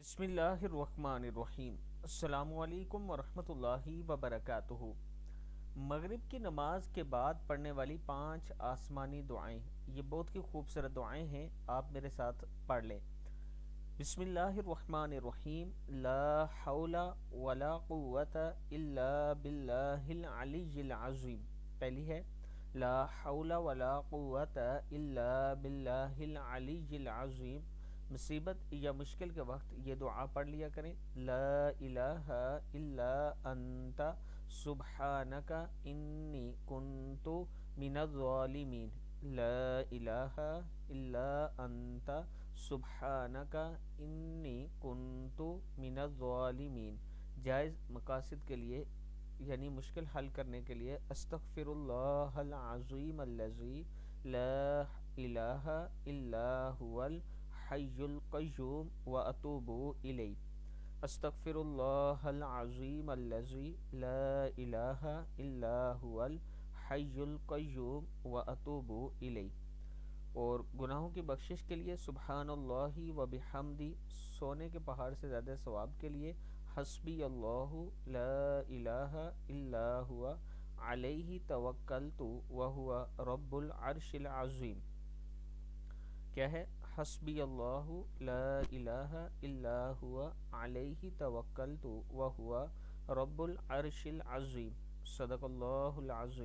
بسم اللہ الرحمن الرحیم۔ السلام علیکم ورحمۃ اللہ وبرکاتہ۔ مغرب کی نماز کے بعد پڑھنے والی 5 آسمانی دعائیں، یہ بہت ہی خوبصورت دعائیں ہیں، آپ میرے ساتھ پڑھ لیں۔ بسم اللہ الرحمن الرحیم۔ لا حول ولا قوت الا باللہ العلی العظیم۔ پہلی ہے لا حول ولا قوت الا باللہ العلی العظیم۔ مصیبت یا مشکل کے وقت یہ دعا پڑھ لیا کریں۔ لا الہ الا انت سبحانک انی کنت من الظالمین۔ لا الہ الا انت سبحانک انی کنت من الظالمین۔ جائز مقاصد کے لیے یعنی مشکل حل کرنے کے لیے استغفر اللہ العظیم الذی لا الہ الا هو الحی القیوم واتوب الیہ۔ استغفر اللہ العظیم الذی لا الہ الا هو الحی القیوم واتوب الیہ۔ اور گناہوں کی بخشش کے لیے سبحان اللہ و بحمدی، سونے کے پہاڑ سے زیادہ ثواب کے لیے حسبی اللہ لا الہ الا ہوا علیہ توکلت وہو رب العرش العظیم۔ کیا ہے؟ حسبی اللہ لا الہ الا ہوا علیہ توکلت وہو رب العرش العظیم۔ صدق اللہ العظیم۔